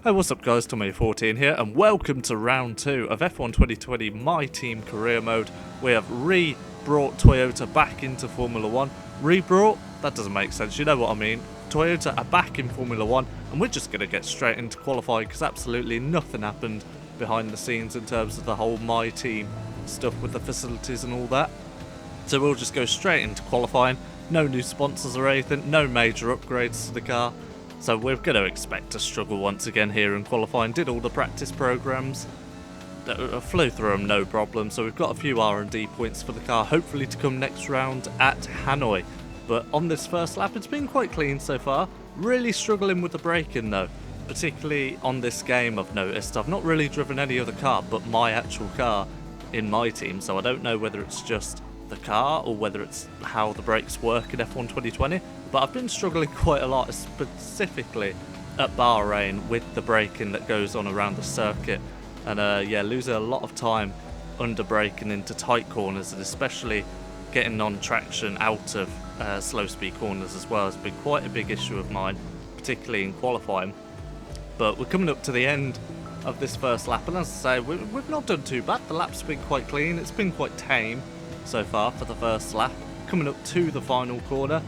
Hey, what's up guys, Tommy14 here, and welcome to round 2 of F1 2020 My Team Career Mode. We have re-brought Toyota back into Formula 1. Re-brought? That doesn't make sense, you know what I mean. Toyota are back in Formula 1, and we're just going to get straight into qualifying because absolutely nothing happened behind the scenes in terms of the whole My Team stuff with the facilities and all that. So we'll just go straight into qualifying. No new sponsors or anything, no major upgrades to the car. So we're going to expect to struggle once again here in qualifying. Did all the practice programs, flew through them no problem. So we've got a few R&D points for the car, hopefully to come next round at Hanoi. But on this first lap, it's been quite clean so far. Really struggling with the braking though, particularly on this game I've noticed. I've not really driven any other car but my actual car in my team, so I don't know whether it's just the car or whether it's how the brakes work in F1 2020. But I've been struggling quite a lot, specifically at Bahrain with the braking that goes on around the circuit. And yeah, losing a lot of time under braking into tight corners, and especially getting on traction out of slow speed corners as well has been quite a big issue of mine, particularly in qualifying. But we're coming up to the end of this first lap, and as I say, we've not done too bad. The lap's been quite clean, it's been quite tame so far for the first lap. Coming up to the final corner,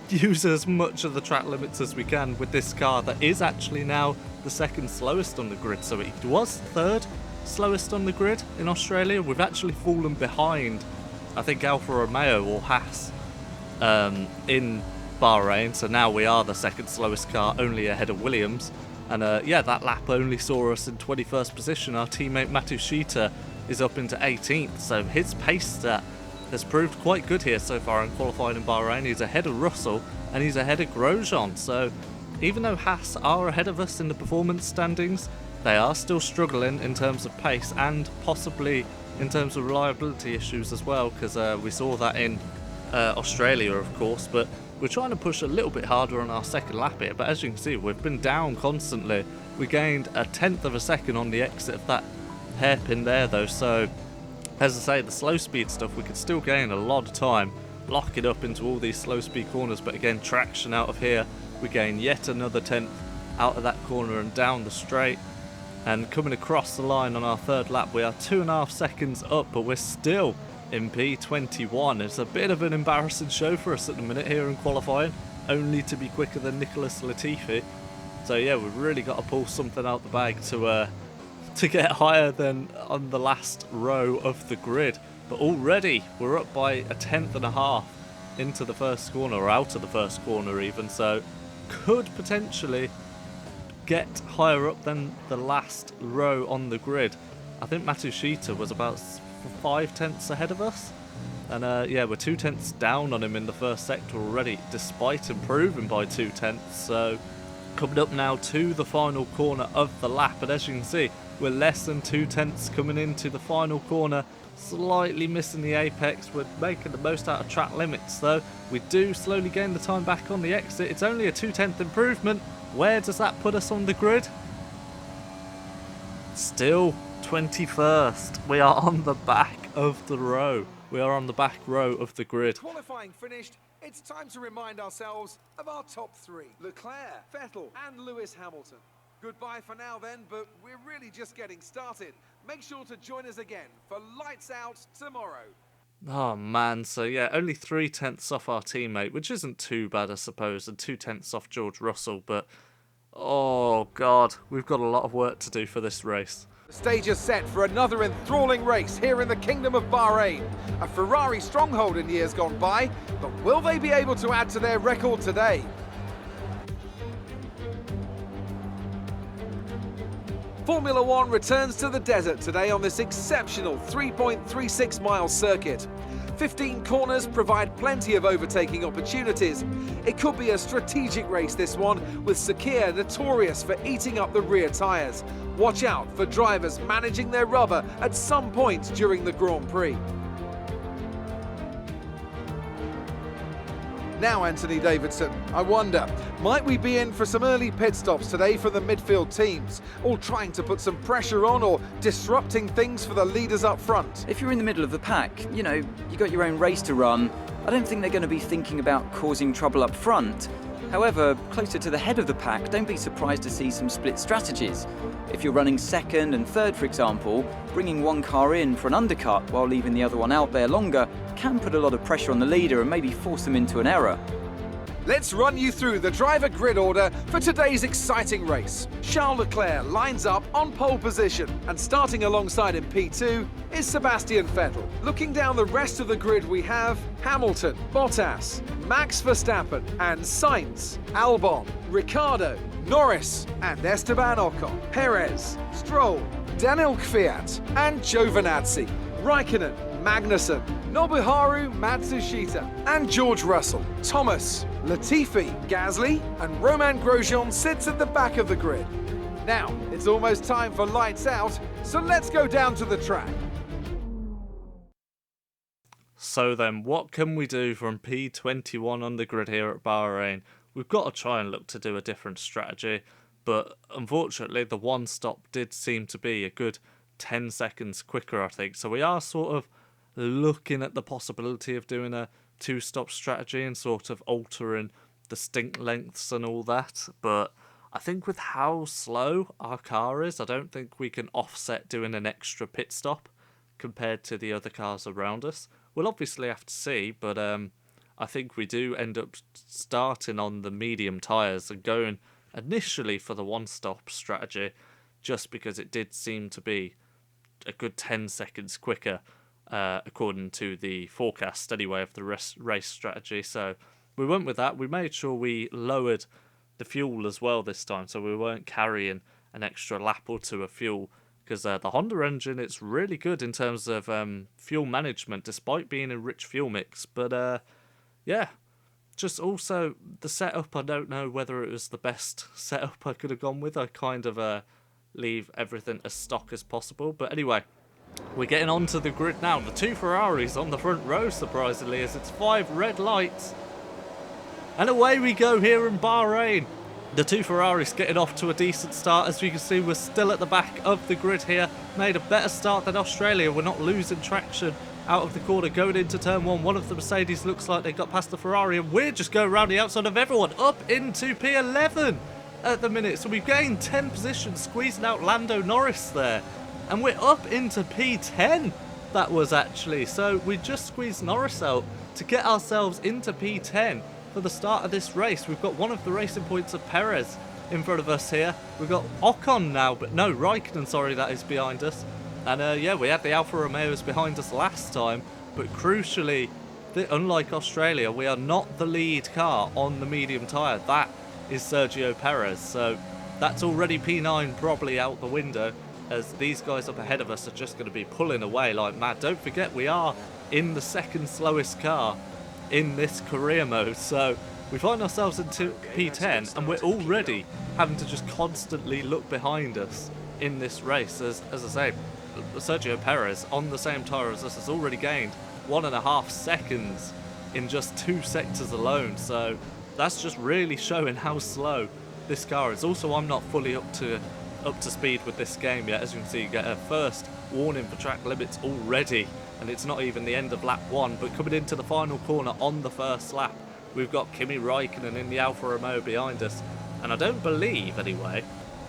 use as much of the track limits as we can with this car that is actually now the second slowest on the grid. So it was third slowest on the grid in Australia. We've actually fallen behind, I think, Alfa Romeo or Haas in Bahrain. So now we are the second slowest car, only ahead of Williams. And yeah, that lap only saw us in 21st position. Our teammate Matsushita is up into 18th. So his pace stat has proved quite good here so far in qualifying in Bahrain. He's ahead of Russell and he's ahead of Grosjean. So even though Haas are ahead of us in the performance standings, they are still struggling in terms of pace and possibly in terms of reliability issues as well, because we saw that in Australia, of course. But we're trying to push a little bit harder on our second lap here, but as you can see, we've been down constantly. We gained a tenth of a second on the exit of that hairpin there though, so as I say, the slow speed stuff, we could still gain a lot of time locking up into all these slow speed corners. But again, traction out of here, we gain yet another tenth out of that corner and down the straight. And coming across the line on our third lap, we are 2.5 seconds up, but we're still in P21. It's a bit of an embarrassing show for us at the minute here in qualifying, only to be quicker than Nicholas Latifi. So yeah, we've really got to pull something out the bag to get higher than on the last row of the grid. But already we're up by a tenth and a half into the first corner, or out of the first corner even, so could potentially get higher up than the last row on the grid. I think Matsushita was about 5 tenths ahead of us, and yeah, we're 2 tenths down on him in the first sector already, despite improving by 2 tenths. So coming up now to the final corner of the lap, and as you can see, we're less than 2 tenths coming into the final corner, slightly missing the apex. We're making the most out of track limits though. We do slowly gain the time back on the exit. It's only a 2/10 improvement. Where does that put us on the grid? Still 21st. We are on the back of the row. We are on the back row of the grid. Qualifying finished. It's time to remind ourselves of our top 3. Leclerc, Vettel and Lewis Hamilton. Goodbye for now then, but we're really just getting started. Make sure to join us again for Lights Out tomorrow. Oh man, so yeah, only 3 tenths off our teammate, which isn't too bad I suppose, and 2 tenths off George Russell, but oh god, we've got a lot of work to do for this race. The stage is set for another enthralling race here in the Kingdom of Bahrain. A Ferrari stronghold in years gone by, but will they be able to add to their record today? Formula 1 returns to the desert today on this exceptional 3.36 mile circuit. 15 corners provide plenty of overtaking opportunities. It could be a strategic race, this one, with Sakir notorious for eating up the rear tyres. Watch out for drivers managing their rubber at some point during the Grand Prix. Now, Anthony Davidson, I wonder, might we be in for some early pit stops today for the midfield teams, all trying to put some pressure on or disrupting things for the leaders up front? If you're in the middle of the pack, you know, you got your own race to run. I don't think they're going to be thinking about causing trouble up front. However, closer to the head of the pack, don't be surprised to see some split strategies. If you're running second and third, for example, bringing one car in for an undercut while leaving the other one out there longer can put a lot of pressure on the leader and maybe force them into an error. Let's run you through the driver grid order for today's exciting race. Charles Leclerc lines up on pole position, and starting alongside in P2 is Sebastian Vettel. Looking down the rest of the grid, we have Hamilton, Bottas, Max Verstappen and Sainz, Albon, Ricciardo, Norris and Esteban Ocon, Perez, Stroll, Daniel Kvyat and Giovinazzi, Raikkonen, Magnussen, Nobuharu Matsushita and George Russell, Thomas, Latifi, Gasly and Romain Grosjean sits at the back of the grid. Now, it's almost time for lights out, so let's go down to the track. So then, what can we do from P21 on the grid here at Bahrain? We've got to try and look to do a different strategy, but unfortunately the one stop did seem to be a good 10 seconds quicker, I think. So we are sort of looking at the possibility of doing a two-stop strategy and sort of altering the stint lengths and all that, but I think with how slow our car is, I don't think we can offset doing an extra pit stop compared to the other cars around us. We'll obviously have to see, but I think we do end up starting on the medium tyres and going initially for the one-stop strategy, just because it did seem to be a good 10 seconds quicker, according to the forecast anyway of the race strategy. So we went with that. We made sure we lowered the fuel as well this time, so we weren't carrying an extra lap or two of fuel, because the Honda engine, it's really good in terms of fuel management despite being a rich fuel mix. But yeah, just also the setup, I don't know whether it was the best setup I could have gone with. I kind of leave everything as stock as possible. But anyway, we're getting onto the grid now. The two Ferraris on the front row, surprisingly, as it's 5 red lights. And away we go here in Bahrain. The two Ferraris getting off to a decent start. As you can see, we're still at the back of the grid here. Made a better start than Australia. We're not losing traction out of the corner going into turn 1. One of the Mercedes looks like they got past the Ferrari, and we're just going around the outside of everyone up into P11 at the minute. So we've gained 10 positions, squeezing out Lando Norris there. And we're up into P10, that was actually. So we just squeezed Norris out to get ourselves into P10 for the start of this race. We've got one of the racing points of Perez in front of us here. We've got Ocon now, but no, Raikkonen, sorry, that is behind us. And yeah, we had the Alfa Romeos behind us last time, but crucially, unlike Australia, we are not the lead car on the medium tyre. That is Sergio Perez, so that's already P9 probably out the window, as these guys up ahead of us are just going to be pulling away like mad. Don't forget, we are in the second slowest car in this career mode, so we find ourselves into P10 and we're already having to just constantly look behind us in this race. As I say, Sergio Perez on the same tyre as us has already gained 1.5 seconds in just 2 sectors alone, so that's just really showing how slow this car is. Also, I'm not fully up to speed with this game yet. As you can see, you get a first warning for track limits already, and it's not even the end of lap 1, but coming into the final corner on the first lap, we've got Kimi Raikkonen in the Alfa Romeo behind us. And I don't believe, anyway,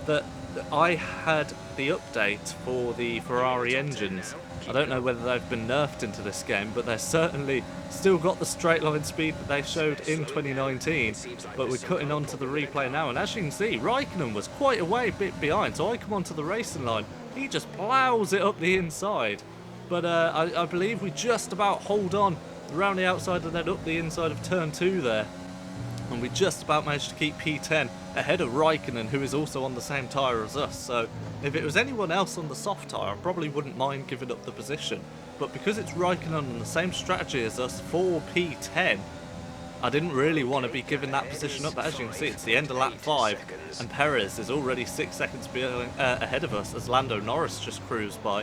that I had the update for the Ferrari engines. I don't know whether they've been nerfed into this game, but they've certainly still got the straight line speed that they showed in 2019. But we're cutting onto the replay now, and as you can see, Raikkonen was quite a way bit behind, so I come onto the racing line. He just ploughs it up the inside. But I believe we just about hold on around the outside and then up the inside of turn 2 there. And we just about managed to keep P10 ahead of Raikkonen, who is also on the same tyre as us. So if it was anyone else on the soft tyre, I probably wouldn't mind giving up the position. But because it's Raikkonen on the same strategy as us for P10, I didn't really want to be giving that position up. But as you can see, it's the end of lap 5, and Perez is already 6 seconds ahead of us as Lando Norris just cruised by.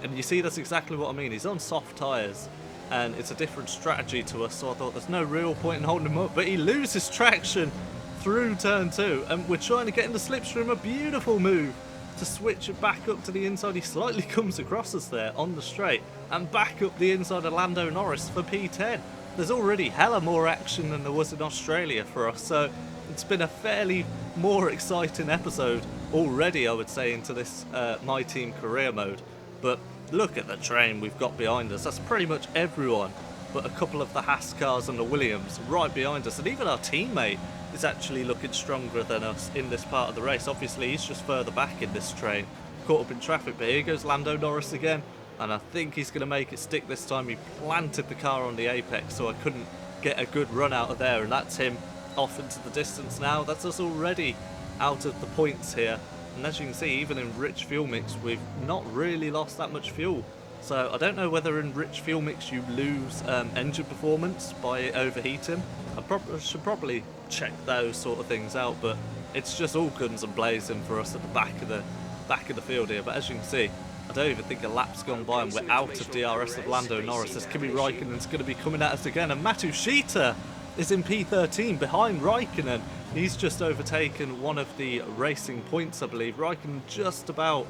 And you see, that's exactly what I mean. He's on soft tyres, and it's a different strategy to us, so I thought there's no real point in holding him up. But he loses traction through turn 2, and we're trying to get in the slipstream. A beautiful move to switch it back up to the inside. He slightly comes across us there on the straight, and back up the inside of Lando Norris for P10. There's already hella more action than there was in Australia for us, so It's been a fairly more exciting episode already, I would say, into this My Team career mode. But look at the train we've got behind us. That's pretty much everyone but a couple of the Haas cars and the Williams right behind us. And even our teammate is actually looking stronger than us in this part of the race. Obviously, he's just further back in this train, caught up in traffic. But here goes Lando Norris again. And I think he's going to make it stick this time. He planted the car on the apex, so I couldn't get a good run out of there. And that's him off into the distance now. That's us already out of the points here. And as you can see, even in rich fuel mix, we've not really lost that much fuel. So I don't know whether in rich fuel mix you lose engine performance by overheating. I should probably check those sort of things out, but it's just all guns and blazing for us at the back of the field here. But as you can see, I don't even think a lap's gone by and we're out of DRS of Lando Norris. As Kimi Raikkonen's going to be coming at us again, and Matsushita is in P13 behind Raikkonen. He's just overtaken one of the racing points, I believe. Raikkonen just about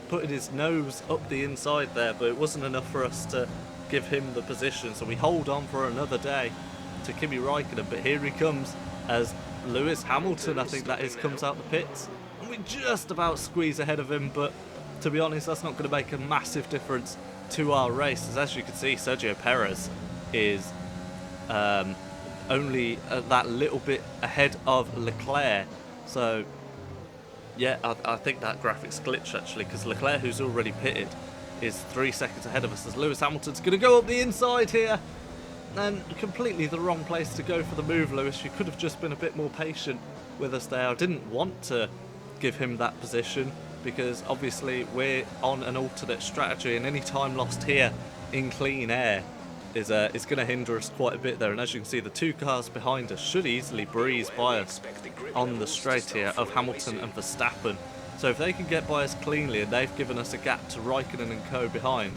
putting his nose up the inside there, but it wasn't enough for us to give him the position. So we hold on for another day to Kimi Raikkonen, but here he comes as Lewis Hamilton, I think that is, comes out the pits. And we just about squeeze ahead of him, but to be honest, that's not going to make a massive difference to our race. As you can see, Sergio Perez is only that little bit ahead of Leclerc. So yeah, I think that graphic's glitched actually, because Leclerc, who's already pitted, is 3 seconds ahead of us, as Lewis Hamilton's going to go up the inside here. And completely the wrong place to go for the move, Lewis. You could have just been a bit more patient with us there. I didn't want to give him that position, because obviously we're on an alternate strategy, and any time lost here in clean air is going to hinder us quite a bit there. And as you can see, the two cars behind us should easily breeze by us on the straight here of Hamilton and Verstappen. So if they can get by us cleanly, and they've given us a gap to Raikkonen and co behind,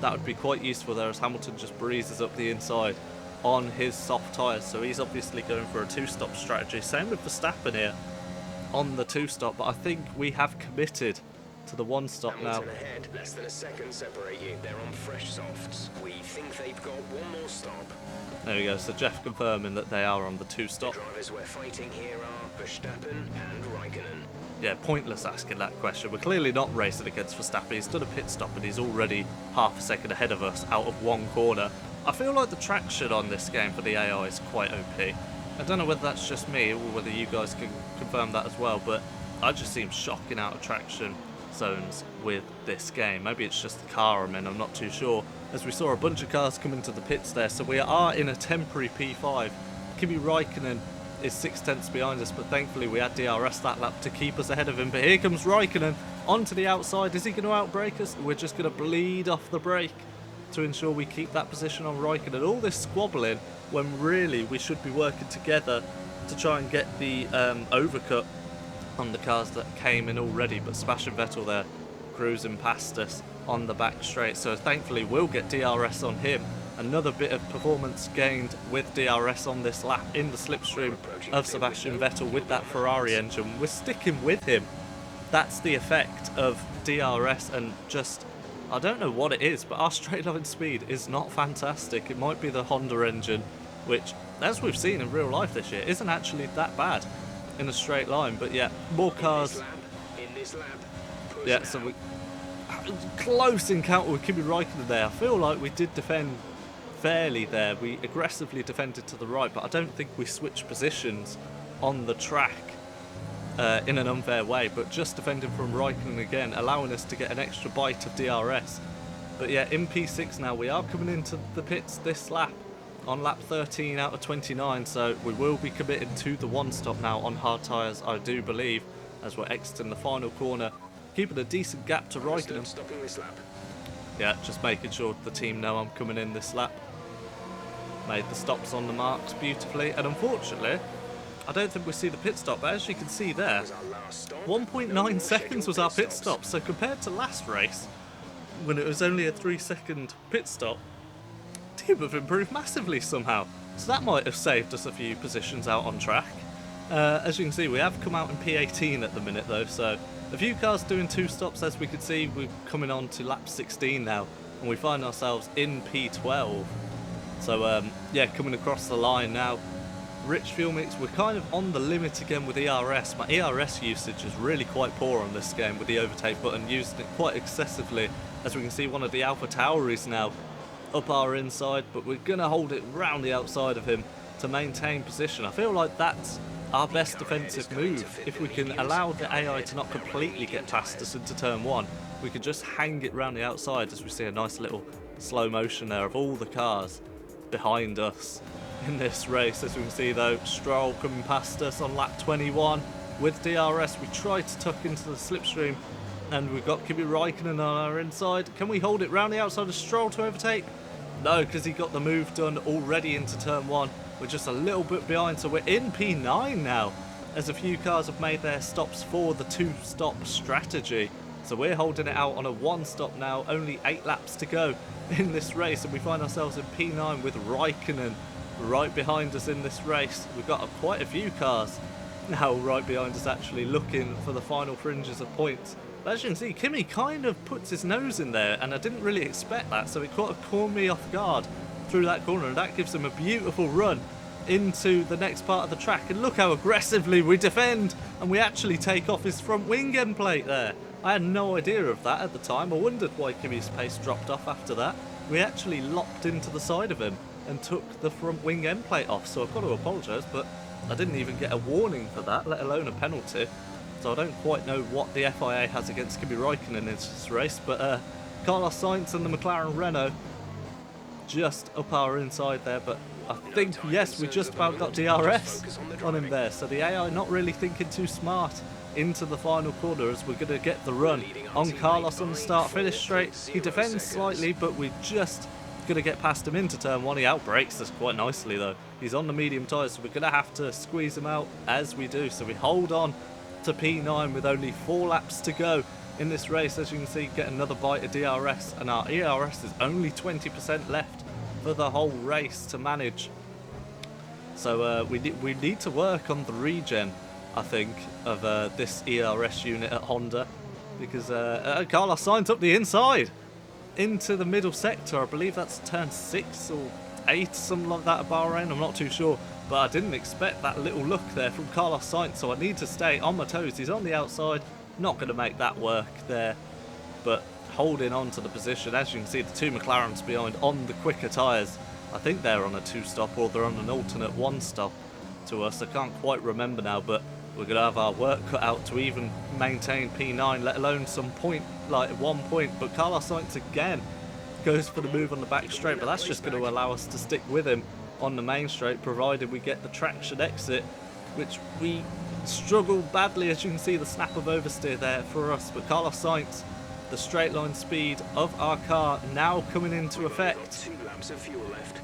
that would be quite useful there, as Hamilton just breezes up the inside on his soft tyres. So he's obviously going for a two-stop strategy. Same with Verstappen here on the two-stop, but I think we have committed to the one-stop now. Ahead, less than a second separate you. They're on fresh softs. We think they've got one more stop. There we go. So Jeff confirming that they are on the two-stop. The drivers we're fighting here are Verstappen and Raikkonen. Yeah, pointless asking that question. We're clearly not racing against Verstappen. He's done a pit stop and he's already half a second ahead of us out of one corner. I feel like the traction on this game for the AI is quite OP. I don't know whether that's just me or whether you guys can confirm that as well, but I just seem shocking out of traction zones with this game. Maybe it's just the car I'm in, I'm not too sure, as we saw a bunch of cars come into the pits there. So we are in a temporary P5. Kimi Raikkonen is 6/10 behind us, but thankfully we had DRS that lap to keep us ahead of him. But here comes Raikkonen onto the outside. Is he going to outbrake us? We're just going to bleed off the brake to ensure we keep that position on Raikkonen. All this squabbling when really we should be working together to try and get the overcut on the cars that came in already. But Sebastian Vettel there cruising past us on the back straight, so thankfully we'll get DRS on him. Another bit of performance gained with DRS on this lap in the slipstream of Sebastian Vettel with that Ferrari engine. We're sticking with him. That's the effect of DRS, and just, I don't know what it is, but our straight line speed is not fantastic. It might be the Honda engine, which, as we've seen in real life this year, isn't actually that bad in a straight line. But yeah, more cars. In this lap, Yeah, so we close encounter with Kimi Raikkonen there. I feel like we did defend fairly there. We aggressively defended to the right, but I don't think we switched positions on the track in an unfair way, but just defending from Raikkonen again, allowing us to get an extra bite of DRS. But yeah, in P6 now, we are coming into the pits this lap on lap 13 out of 29, so we will be committed to the one stop now on hard tyres, I do believe, as we're exiting the final corner, keeping a decent gap to Raikkonen. stopping this lap. Yeah, just making sure the team know I'm coming in this lap. Made the stops on the marks beautifully, and unfortunately, I don't think we see the pit stop, but as you can see there, 1.9 seconds was our pit stop, so compared to last race, when it was only a 3-second pit stop, team have improved massively somehow. So that might have saved us a few positions out on track. As you can see, we have come out in P18 at the minute though, so a few cars doing two stops. As we can see, we're coming on to lap 16 now, and we find ourselves in P12. So yeah, coming across the line now Rich fuel mix, we're kind of on the limit again with ERS. My ERS usage is really quite poor on this game with the overtake button, using it quite excessively. As we can see, one of the Alpha Tauris now up our inside, but we're going to hold it round the outside of him to maintain position. I feel like that's our best defensive move. If we can allow the AI to not completely get past us into turn 1, we can just hang it round the outside, as we see a nice little slow motion there of all the cars behind us in this race. As we can see though, Stroll coming past us on lap 21 with DRS. We tried to tuck into the slipstream and we've got Kimi Raikkonen on our inside. Can we hold it round the outside of Stroll to overtake? No, because he got the move done already into turn 1. We're just a little bit behind, so we're in P9 now, as a few cars have made their stops for the 2-stop strategy. So we're holding it out on a 1-stop now, only 8 laps to go in this race, and we find ourselves in P9 with Raikkonen right behind us in this race. We've got quite a few cars now right behind us actually looking for the final fringes of points. But as you can see, Kimi kind of puts his nose in there, and I didn't really expect that, so it kind of caught me off guard through that corner, and that gives him a beautiful run into the next part of the track. And look how aggressively we defend, and we actually take off his front wing end plate there. I had no idea of that at the time. I wondered why Kimi's pace dropped off after that. We actually lopped into the side of him and took the front wing end plate off, so I've got to apologise, but I didn't even get a warning for that, let alone a penalty. So I don't quite know what the FIA has against Kimi Raikkonen in this race, but Carlos Sainz and the McLaren Renault just up our inside there, but I think, yes, we just about got DRS on him there, so the AI not really thinking too smart into the final corner, as we're going to get the run on Carlos on the start-finish straight. He defends slightly, but we're just going to get past him into turn 1. He outbrakes us quite nicely though. He's on the medium tyres, so we're going to have to squeeze him out as we do. So we hold on to P9 with only 4 laps to go in this race. As you can see, get another bite of DRS, and our ERS is only 20% left for the whole race to manage. So we need to work on the regen, I think, of this ERS unit at Honda, because Carlos Sainz up the inside into the middle sector. I believe that's turn 6 or 8, something like that at Bahrain, I'm not too sure, but I didn't expect that little look there from Carlos Sainz, so I need to stay on my toes. He's on the outside, not going to make that work there, but holding on to the position. As you can see, the 2 McLarens behind on the quicker tyres. I think they're on a 2-stop or they're on an alternate 1-stop to us. I can't quite remember now, but we're going to have our work cut out to even maintain P9, let alone some point, like 1 point. But Carlos Sainz again goes for the move on the back straight, but that's just going to allow us to stick with him on the main straight, provided we get the traction exit, which we struggle badly. As you can see, the snap of oversteer there for us, but Carlos Sainz, the straight line speed of our car now coming into effect. 2 laps of fuel left.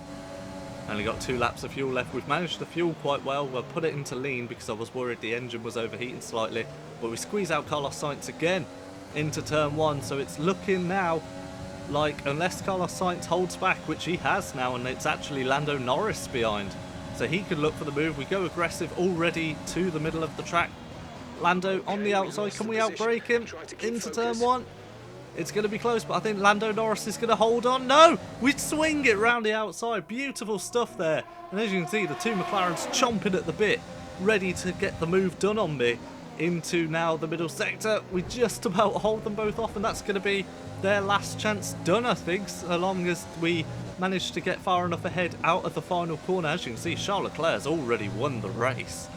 Only got 2 laps of fuel left. We've managed the fuel quite well. We'll put it into lean because I was worried the engine was overheating slightly, but we squeeze out Carlos Sainz again into turn 1, so it's looking now like, unless Carlos Sainz holds back, which he has now, and it's actually Lando Norris behind, so he could look for the move. We go aggressive already to the middle of the track. Lando on the outside, can we outbrake him into turn 1? It's going to be close, but I think Lando Norris is going to hold on. No! We swing it round the outside. Beautiful stuff there. And as you can see, the 2 McLarens chomping at the bit, ready to get the move done on me into now the middle sector. We just about hold them both off, and that's going to be their last chance done, I think, so long as we manage to get far enough ahead out of the final corner. As you can see, Charles Leclerc's already won the race.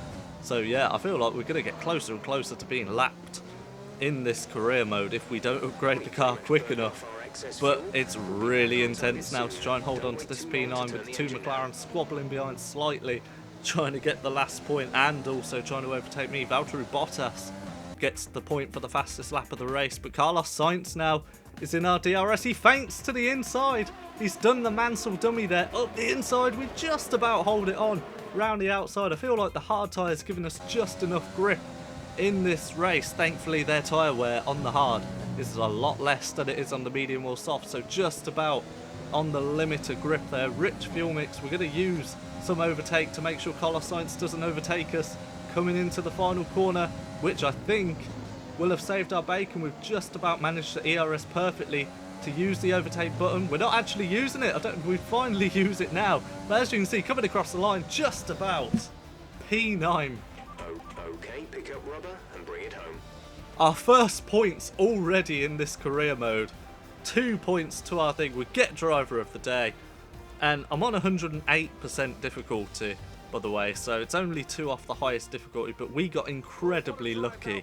So yeah, I feel like we're going to get closer and closer to being lapped in this career mode if we don't upgrade the car quick enough. But it's really intense now to try and hold on to this P9 with the 2 McLaren squabbling behind slightly, trying to get the last point and also trying to overtake me. Valtteri Bottas gets the point for the fastest lap of the race, but Carlos Sainz now is in our DRS. He feints to the inside. He's done the Mansell dummy there. Up the inside, we just about hold it on round the outside. I feel like the hard tyre's giving us just enough grip in this race. Thankfully, their tyre wear on the hard is a lot less than it is on the medium or soft, so just about on the limit of grip there. Rich fuel mix. We're going to use some overtake to make sure Carlos Sainz doesn't overtake us coming into the final corner, which I think will have saved our bacon. We've just about managed to ERS perfectly to use the overtake button. We're not actually using it. We finally use it now, but as you can see, coming across the line just about P9. Okay, pick up rubber and bring it home. Our first points already in this career mode. 2 points to our thing. We get driver of the day. And I'm on 108% difficulty, by the way, so it's only 2 off the highest difficulty, but we got incredibly lucky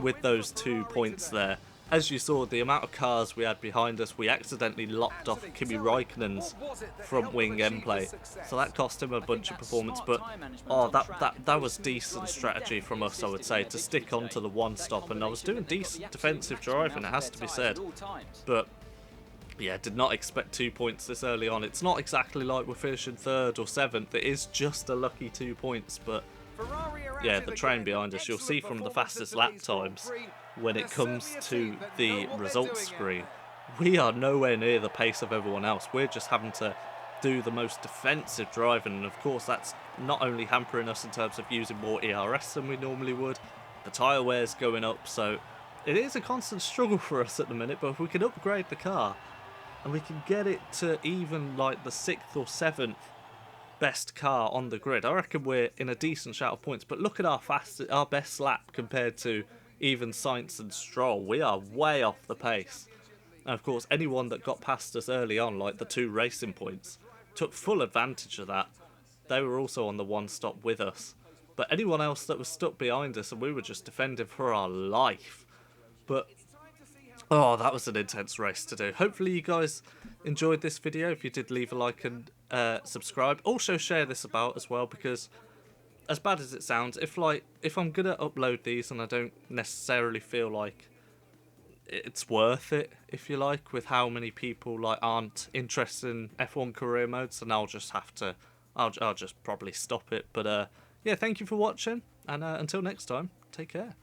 with those 2 points there. As you saw, the amount of cars we had behind us, we accidentally lopped off Kimi Raikkonen's front wing end plate, so that cost him a bunch of performance. But oh, that was decent strategy from us, I would say, to stick onto the one stop. And I was doing decent defensive driving, it has to be said. But yeah, did not expect 2 points this early on. It's not exactly like we're finishing 3rd or 7th. It is just a lucky 2 points, but yeah, the train behind us, you'll see from the fastest lap times when it comes to the results screen, we are nowhere near the pace of everyone else. We're just having to do the most defensive driving, and of course that's not only hampering us in terms of using more ERS than we normally would, the tyre wear's going up, so it is a constant struggle for us at the minute. But if we can upgrade the car and we can get it to even like the 6th or 7th best car on the grid, I reckon we're in a decent shout of points. But look at our best lap compared to even Sainz and Stroll. We are way off the pace. And of course, anyone that got past us early on, like the 2 racing points, took full advantage of that. They were also on the one stop with us. But anyone else that was stuck behind us, and we were just defending for our life. But oh, that was an intense race to do. Hopefully you guys enjoyed this video. If you did, leave a like and subscribe. Also share this about as well, because as bad as it sounds, if I'm gonna upload these and I don't necessarily feel like it's worth it, if you like, with how many people like aren't interested in F1 career modes, then I'll just have to, I'll just probably stop it. But yeah, thank you for watching, and until next time, take care.